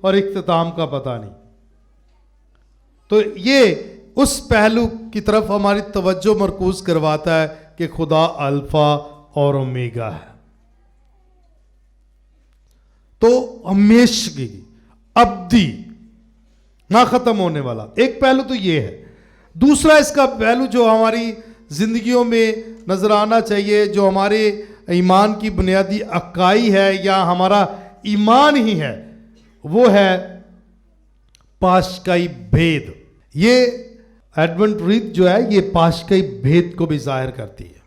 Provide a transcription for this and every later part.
اور اختتام کا پتہ نہیں. تو یہ اس پہلو کی طرف ہماری توجہ مرکوز کرواتا ہے کہ خدا الفا اور اومیگا ہے. تو ہمیشگی ابدی نہ ختم ہونے والا ایک پہلو تو یہ ہے. دوسرا اس کا پہلو جو ہماری زندگیوں میں نظر آنا چاہیے، جو ہمارے ایمان کی بنیادی اکائی ہے یا ہمارا ایمان ہی ہے، وہ ہے پاشکائی بھید. یہ ایڈونٹ ریت جو ہے یہ پاشکائی بھید کو بھی ظاہر کرتی ہے.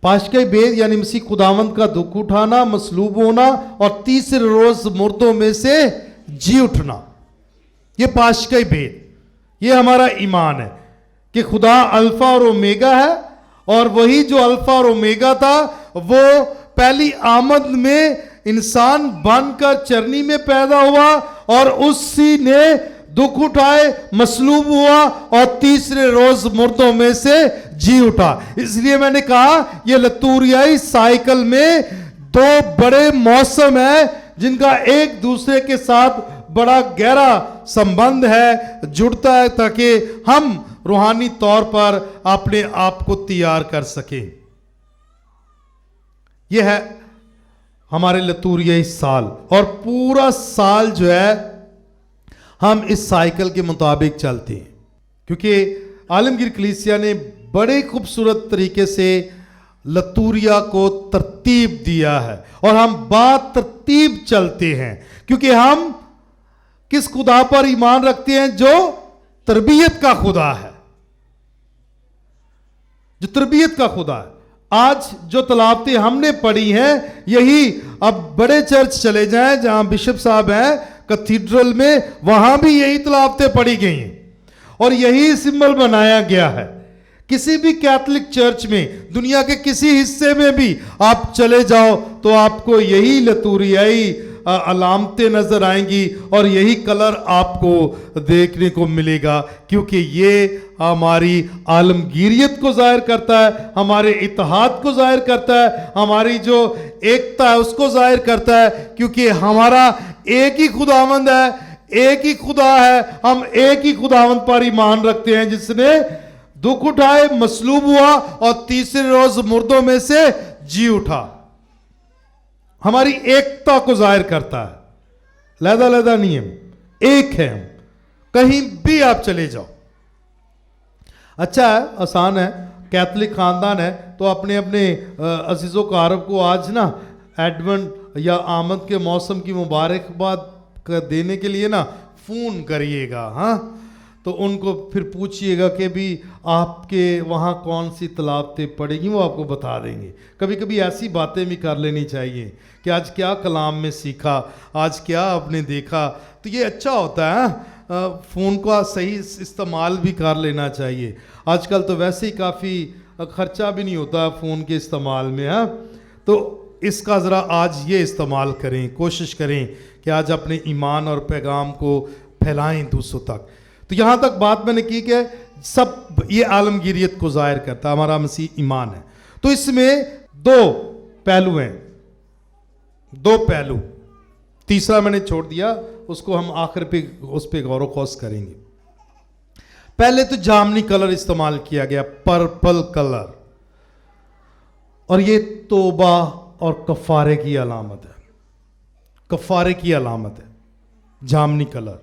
پاشکائی بھید یعنی مسیح خداوند کا دکھ اٹھانا، مصلوب ہونا اور تیسرے روز مردوں میں سے جی اٹھنا. یہ پاشکائی بھید، یہ ہمارا ایمان ہے کہ خدا الفا اور اومیگا ہے، اور وہی جو الفا اور اومیگا تھا وہ پہلی آمد میں انسان بن کر چرنی میں پیدا ہوا اور اسی نے دکھ اٹھائے، مصلوب ہوا اور تیسرے روز مردوں میں سے جی اٹھا. اس لیے میں نے کہا یہ لتوریائی سائیکل میں دو بڑے موسم ہیں جن کا ایک دوسرے کے ساتھ بڑا گہرا سمبند ہے، جڑتا ہے تاکہ ہم روحانی طور پر اپنے آپ کو تیار کر سکیں. یہ ہے ہمارے لتوریائی سال، اور پورا سال جو ہے ہم اس سائیکل کے مطابق چلتے ہیں، کیونکہ عالمگیر کلیسیا نے بڑے خوبصورت طریقے سے لتوریا کو ترتیب دیا ہے، اور ہم بات ترتیب چلتے ہیں کیونکہ ہم کس خدا پر ایمان رکھتے ہیں جو تربیت کا خدا ہے، جو تربیت کا خدا ہے. آج جو تلاوتیں ہم نے پڑھی ہیں یہی اب بڑے چرچ چلے جائیں جہاں بشپ صاحب ہیں کیتھیڈرل میں، وہاں بھی یہی تلاوتیں پڑھی گئی ہیں اور یہی سمبل بنایا گیا ہے. کسی بھی کیتھولک چرچ میں دنیا کے کسی حصے میں بھی آپ چلے جاؤ تو آپ کو یہی لتوریائی علامتیں نظر آئیں گی اور یہی کلر آپ کو دیکھنے کو ملے گا، کیونکہ یہ ہماری عالمگیریت کو ظاہر کرتا ہے، ہمارے اتحاد کو ظاہر کرتا ہے، ہماری جو ایکتا ہے اس کو ظاہر کرتا ہے، کیونکہ ہمارا ایک ہی خداوند ہے، ایک ہی خدا ہے. ہم ایک ہی خداوند پر ایمان رکھتے ہیں جس نے دکھ اٹھائے، مصلوب ہوا اور تیسرے روز مردوں میں سے جی اٹھا. ہماری ایکتا کو ظاہر کرتا ہے، علیحدہ علیحدہ نہیں ہم، ایک ہے ہم، کہیں بھی آپ چلے جاؤ. اچھا ہے، آسان ہے، کیتھولک خاندان ہے تو اپنے اپنے عزیز و اقارب کو آج نا ایڈونٹ یا آمد کے موسم کی مبارکباد دینے کے لیے نا فون کریے گا. ہاں، تو ان کو پھر پوچھئے گا کہ بھی آپ کے وہاں کون سی تلاوتیں پڑھیں گی، وہ آپ کو بتا دیں گے. کبھی کبھی ایسی باتیں بھی کر لینی چاہیے کہ آج کیا کلام میں سیکھا، آج کیا آپ نے دیکھا. تو یہ اچھا ہوتا ہے، فون کا صحیح استعمال بھی کر لینا چاہیے. آج کل تو ویسے ہی کافی خرچہ بھی نہیں ہوتا فون کے استعمال میں. ہاں، تو اس کا ذرا آج یہ استعمال کریں، کوشش کریں کہ آج اپنے ایمان اور پیغام کو پھیلائیں دوسروں تک. تو یہاں تک بات میں نے کی کہ سب یہ عالمگیریت کو ظاہر کرتا ہے، ہمارا مسیح ایمان ہے. تو اس میں دو پہلو ہیں، دو پہلو. تیسرا میں نے چھوڑ دیا، اس کو ہم آخر پہ اس پہ غور و خوض کریں گے. پہلے تو جامنی کلر استعمال کیا گیا، پرپل کلر، اور یہ توبہ اور کفارے کی علامت ہے. کفارے کی علامت ہے جامنی کلر،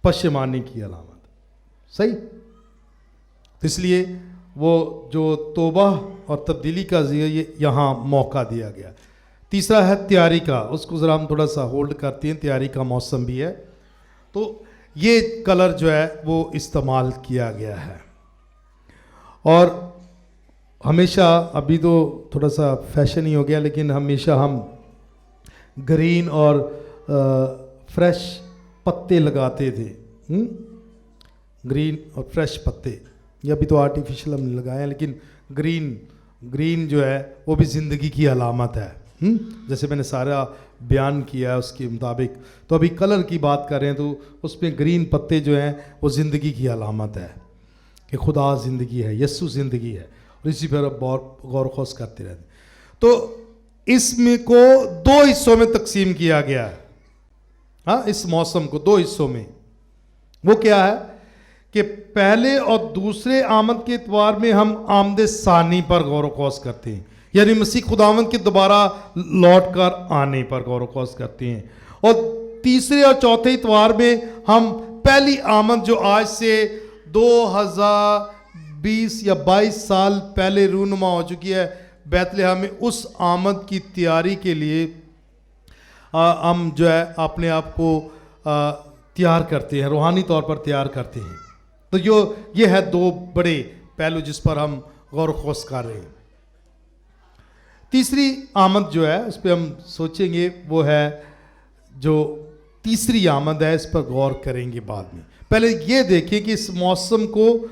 پشیمانی کی علامت. صحیح؟ تو اس لیے وہ جو توبہ اور تبدیلی کا یہاں موقع دیا گیا. تیسرا ہے تیاری کا، اس کو ذرا ہم تھوڑا سا ہولڈ کرتے ہیں، تیاری کا موسم بھی ہے. تو یہ کلر جو ہے وہ استعمال کیا گیا ہے. اور ہمیشہ، ابھی تو تھوڑا سا فیشن ہی ہو گیا، لیکن ہمیشہ ہم گرین اور فریش پتے لگاتے تھے. گرین اور فریش پتے، یہ ابھی تو آرٹیفیشل ہم نے لگائے ہیں، لیکن گرین جو ہے وہ بھی زندگی کی علامت ہے. جیسے میں نے سارا بیان کیا ہے اس کے مطابق. تو ابھی کلر کی بات کر رہے ہیں تو اس میں گرین پتے جو ہیں وہ زندگی کی علامت ہے کہ خدا زندگی ہے، یسوع زندگی ہے، اور اسی پر اب غور و خوض کرتے رہتے ہیں. تو اس میں کو دو حصوں میں تقسیم کیا گیا ہے. ہاں اس موسم کو 2 حصوں میں. وہ کیا ہے کہ پہلے اور دوسرے آمد کے اعتبار میں ہم آمد ثانی پر غور و خوض کرتے ہیں، یعنی مسیح خداوند کے دوبارہ لوٹ کر آنے پر غور و خوض کرتے ہیں. اور تیسرے اور چوتھے اعتبار میں ہم پہلی آمد جو آج سے 2020 یا 22 سال پہلے رونما ہو چکی ہے بیت لحم میں، اس آمد کی تیاری کے لیے ہم جو ہے اپنے آپ کو تیار کرتے ہیں، روحانی طور پر تیار کرتے ہیں. تو یہ ہے 2 بڑے پہلو جس پر ہم غور و خوض کر رہے ہیں. تیسری آمد جو ہے اس پہ ہم سوچیں گے، وہ ہے جو تیسری آمد ہے، اس پر غور کریں گے بعد میں. پہلے یہ دیکھیں کہ اس موسم کو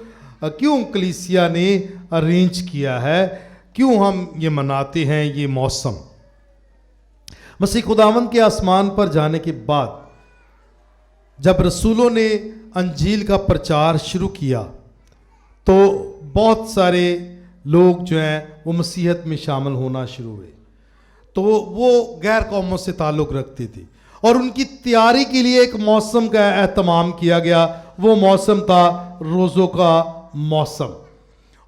کیوں کلیسیا نے ارینج کیا ہے، کیوں ہم یہ مناتے ہیں یہ موسم. مسیح خداوند کے آسمان پر جانے کے بعد جب رسولوں نے انجیل کا پرچار شروع کیا تو بہت سارے لوگ جو ہیں وہ مسیحیت میں شامل ہونا شروع ہوئے. تو وہ غیر قوموں سے تعلق رکھتے تھے اور ان کی تیاری کے لیے ایک موسم کا اہتمام کیا گیا. وہ موسم تھا روزوں کا موسم.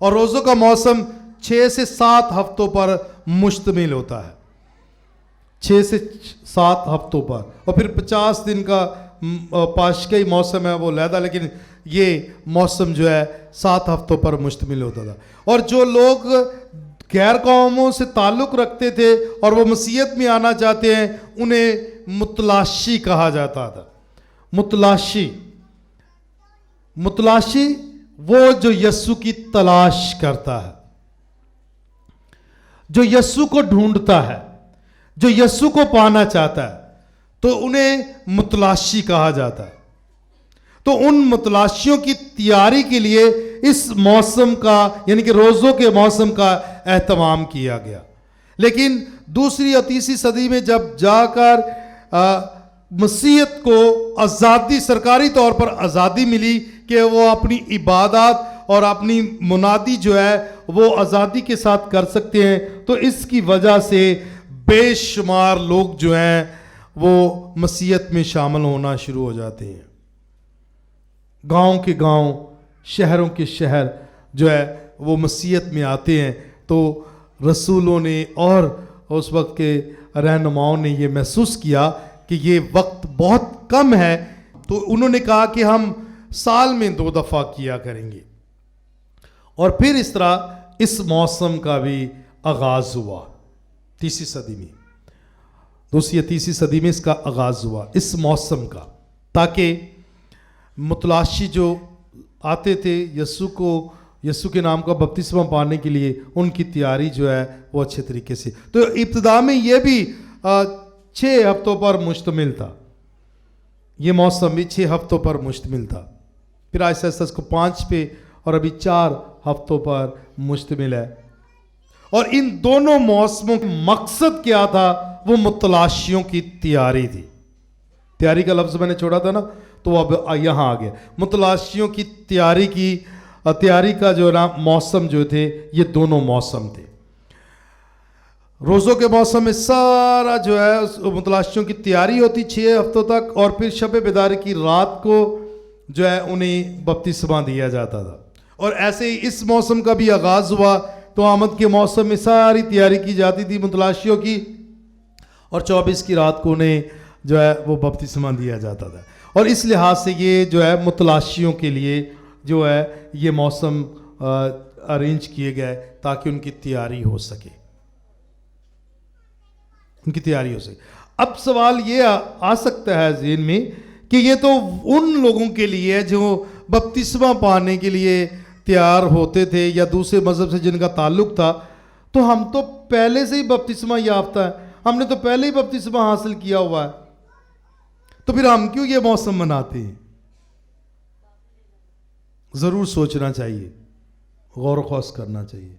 اور روزوں کا موسم 6 سے 7 ہفتوں پر مشتمل ہوتا ہے، 6 سے 7 ہفتوں پر. اور پھر 50 دن کا پاشکئی موسم ہے، وہ علیحدہ، لیکن یہ موسم جو ہے 7 ہفتوں پر مشتمل ہوتا تھا. اور جو لوگ غیر قوموں سے تعلق رکھتے تھے اور وہ مسیحیت میں آنا چاہتے ہیں انہیں متلاشی کہا جاتا تھا. متلاشی وہ جو یسوع کی تلاش کرتا ہے، جو یسوع کو ڈھونڈتا ہے، جو یسوع کو پانا چاہتا ہے، تو انہیں متلاشی کہا جاتا ہے. تو ان متلاشیوں کی تیاری کے لیے اس موسم کا یعنی کہ روزوں کے موسم کا اہتمام کیا گیا. لیکن دوسری اور تیسری صدی میں جب جا کر مسیحیت کو آزادی، سرکاری طور پر آزادی ملی کہ وہ اپنی عبادات اور اپنی منادی جو ہے وہ آزادی کے ساتھ کر سکتے ہیں، تو اس کی وجہ سے بے شمار لوگ جو ہیں وہ مسیحیت میں شامل ہونا شروع ہو جاتے ہیں. گاؤں کے گاؤں، شہروں کے شہر جو ہے وہ مسیحیت میں آتے ہیں. تو رسولوں نے اور اس وقت کے رہنماؤں نے یہ محسوس کیا کہ یہ وقت بہت کم ہے، تو انہوں نے کہا کہ ہم سال میں 2 دفعہ کیا کریں گے. اور پھر اس طرح اس موسم کا بھی آغاز ہوا تیسری صدی میں. دوسری یا تیسری صدی میں اس کا آغاز ہوا اس موسم کا، تاکہ متلاشی جو آتے تھے یسوع کے نام کا بپتسمہ پانے کے لیے، ان کی تیاری جو ہے وہ اچھے طریقے سے. تو ابتدا میں یہ بھی 6 ہفتوں پر مشتمل تھا، یہ موسم بھی 6 ہفتوں پر مشتمل تھا. پھر آہستہ آہستہ اس کو 5 پہ اور ابھی 4 ہفتوں پر مشتمل ہے. اور ان دونوں موسموں کا مقصد کیا تھا؟ وہ متلاشیوں کی تیاری تھی. تیاری کا لفظ میں نے چھوڑا تھا نا، تو اب یہاں آ گیا. متلاشیوں کی تیاری کا جو نا موسم جو تھے، یہ دونوں موسم تھے. روزوں کے موسم میں سارا جو ہے متلاشیوں کی تیاری ہوتی 6 ہفتوں تک، اور پھر شب بیداری کی رات کو جو ہے انہیں بپتسمہ دیا جاتا تھا. اور ایسے ہی اس موسم کا بھی آغاز ہوا. تو آمد کے موسم میں ساری تیاری کی جاتی تھی متلاشیوں کی، اور 24 کی رات کو انہیں جو ہے وہ بپتسمہ دیا جاتا تھا. اور اس لحاظ سے یہ جو ہے متلاشیوں کے لیے جو ہے یہ موسم ارینج کیے گئے تاکہ ان کی تیاری ہو سکے. اب سوال یہ آ سکتا ہے ذہن میں کہ یہ تو ان لوگوں کے لیے جو بپتسمہ پانے کے لیے تیار ہوتے تھے یا دوسرے مذہب سے جن کا تعلق تھا، تو ہم تو پہلے سے ہی بپتسمہ یافتہ ہیں، ہم نے تو پہلے ہی بپتسمہ حاصل کیا ہوا ہے، تو پھر ہم کیوں یہ موسم مناتے ہیں؟ ضرور سوچنا چاہیے، غور و خوض کرنا چاہیے.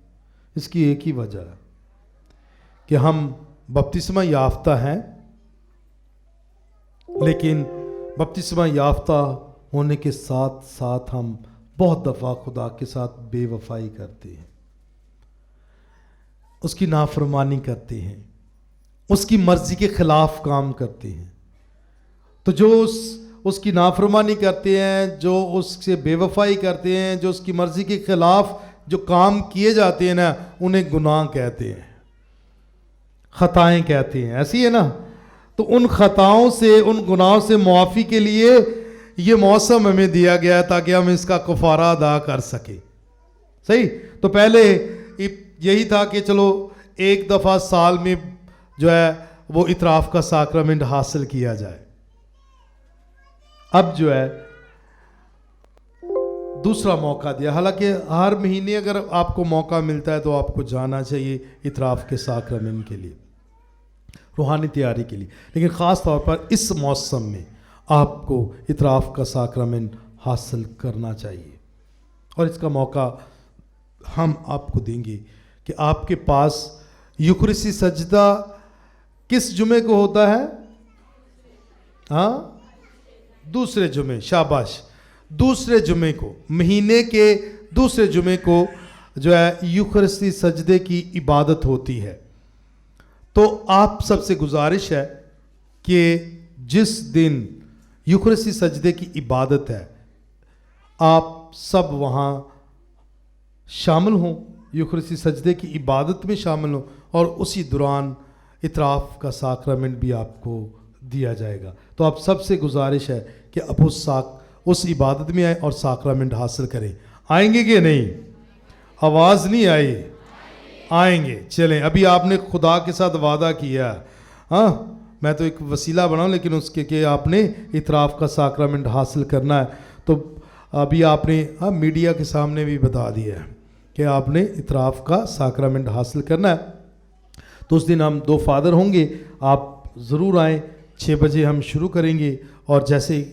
اس کی ایک ہی وجہ ہے کہ ہم بپتسمہ یافتہ ہیں، لیکن بپتسمہ یافتہ ہونے کے ساتھ ساتھ ہم بہت دفعہ خدا کے ساتھ بے وفائی کرتے ہیں، اس کی نافرمانی کرتے ہیں، اس کی مرضی کے خلاف کام کرتے ہیں. تو جو اس کی نافرمانی کرتے ہیں، جو اس سے بے وفائی کرتے ہیں، جو اس کی مرضی کے خلاف جو کام کیے جاتے ہیں نا، انہیں گناہ کہتے ہیں، خطائیں کہتے ہیں، ایسی ہے نا. تو ان خطاؤں سے، ان گناہوں سے معافی کے لیے یہ موسم ہمیں دیا گیا ہے تاکہ ہم اس کا کفارہ ادا کر سکیں. صحیح. تو پہلے یہی تھا کہ چلو ایک دفعہ سال میں جو ہے وہ اعتراف کا ساکرامنٹ حاصل کیا جائے. اب جو ہے دوسرا موقع دیا. حالانکہ ہر مہینے اگر آپ کو موقع ملتا ہے تو آپ کو جانا چاہیے اعتراف کے ساکرامنٹ کے لیے، روحانی تیاری کے لیے، لیکن خاص طور پر اس موسم میں آپ کو اعتراف کا ساکرامنٹ حاصل کرنا چاہیے. اور اس کا موقع ہم آپ کو دیں گے کہ آپ کے پاس یوکرسی سجدہ کس جمعے کو ہوتا ہے؟ ہاں، دوسرے جمعے. شاباش. دوسرے جمعے کو، مہینے کے دوسرے جمعے کو جو ہے یوکرسی سجدے کی عبادت ہوتی ہے. تو آپ سب سے گزارش ہے کہ جس دن یوکرسی سجدے کی عبادت ہے آپ سب وہاں شامل ہوں، یوکرسی سجدے کی عبادت میں شامل ہوں، اور اسی دوران اعتراف کا ساکرامنٹ بھی آپ کو دیا جائے گا. تو آپ سب سے گزارش ہے کہ آپ اس عبادت میں آئیں اور ساکرامنٹ حاصل کریں. آئیں گے کہ نہیں؟ آواز نہیں آئی. آئیں گے. چلیں، ابھی آپ نے خدا کے ساتھ وعدہ کیا. ہاں، میں تو ایک وسیلہ بناؤں، لیکن اس کے کہ آپ نے اعتراف کا ساکرامنٹ حاصل کرنا ہے. تو ابھی آپ نے میڈیا کے سامنے بھی بتا دیا ہے کہ آپ نے اعتراف کا ساکرامنٹ حاصل کرنا ہے. تو اس دن ہم 2 فادر ہوں گے، آپ ضرور آئیں. 6 بجے ہم شروع کریں گے، اور جیسے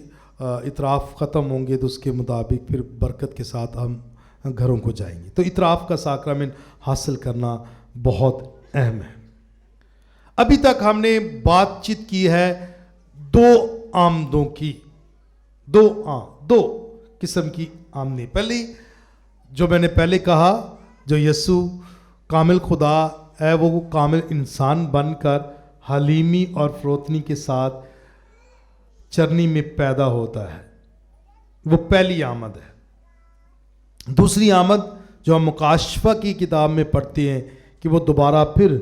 اعتراف ختم ہوں گے تو اس کے مطابق پھر برکت کے ساتھ ہم گھروں کو جائیں گے. تو اعتراف کا ساکرامنٹ حاصل کرنا بہت اہم ہے. ابھی تک ہم نے بات چیت کی ہے 2 آمدوں کی. 2 قسم کی آمدیں. پہلی جو میں نے پہلے کہا، جو یسوع کامل خدا ہے وہ کامل انسان بن کر حلیمی اور فروتنی کے ساتھ چرنی میں پیدا ہوتا ہے، وہ پہلی آمد ہے. دوسری آمد جو ہم مکاشفہ کی کتاب میں پڑھتے ہیں کہ وہ دوبارہ پھر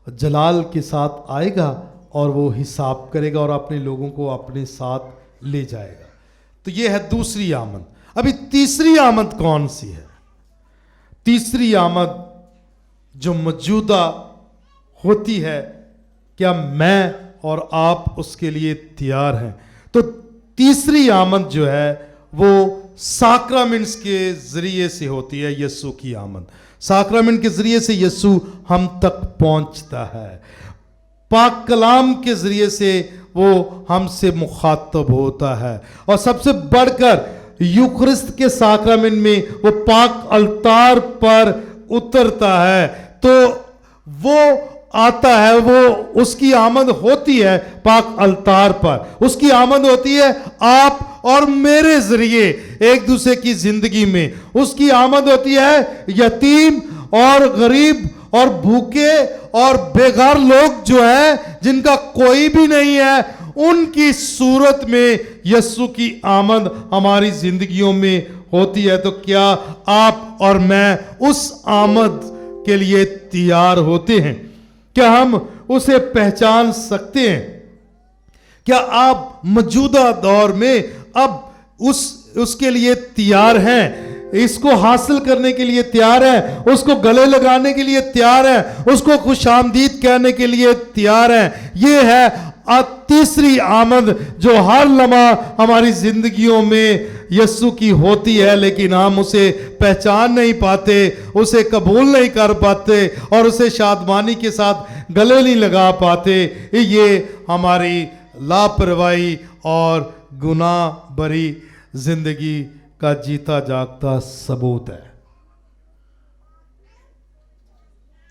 جلال کے ساتھ آئے گا اور وہ حساب کرے گا اور اپنے لوگوں کو اپنے ساتھ لے جائے گا. تو یہ ہے دوسری آمد. ابھی تیسری آمد کون سی ہے؟ تیسری آمد جو موجودہ ہوتی ہے، کیا میں اور آپ اس کے لیے تیار ہیں؟ تو تیسری آمد جو ہے وہ ساکرامنٹس کے ذریعے سے ہوتی ہے. یسوع کی آمد ساکرامنٹ کے ذریعے سے یسوع ہم تک پہنچتا ہے. پاک کلام کے ذریعے سے وہ ہم سے مخاطب ہوتا ہے، اور سب سے بڑھ کر یوکرست کے ساکرامنٹ میں وہ پاک التار پر اترتا ہے. تو وہ آتا ہے، وہ اس کی آمد ہوتی ہے پاک التار پر. اس کی آمد ہوتی ہے آپ اور میرے ذریعے ایک دوسرے کی زندگی میں. اس کی آمد ہوتی ہے یتیم اور غریب اور بھوکے اور بیگار لوگ جو ہیں جن کا کوئی بھی نہیں ہے، ان کی صورت میں یسوع کی آمد ہماری زندگیوں میں ہوتی ہے. تو کیا آپ اور میں اس آمد کے لیے تیار ہوتے ہیں؟ کیا ہم اسے پہچان سکتے ہیں؟ کیا آپ موجودہ دور میں اب اس کے لیے تیار ہیں؟ اس کو حاصل کرنے کے لیے تیار ہیں؟ اس کو گلے لگانے کے لیے تیار ہیں؟ اس کو خوش آمدید کہنے کے لیے تیار ہیں؟ یہ ہے تیسری آمد جو ہر لمحہ ہماری زندگیوں میں یسوع کی ہوتی ہے، لیکن ہم اسے پہچان نہیں پاتے، اسے قبول نہیں کر پاتے، اور اسے شادمانی کے ساتھ گلے نہیں لگا پاتے. یہ ہماری لاپرواہی اور گناہ بری زندگی کا جیتا جاگتا ثبوت ہے.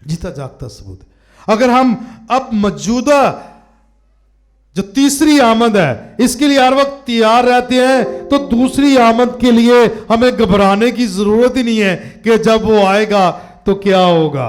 جیتا جاگتا ثبوت ہے. اگر ہم اب موجودہ جو تیسری آمد ہے اس کے لیے ہر وقت تیار رہتے ہیں، تو دوسری آمد کے لیے ہمیں گھبرانے کی ضرورت ہی نہیں ہے کہ جب وہ آئے گا تو کیا ہوگا.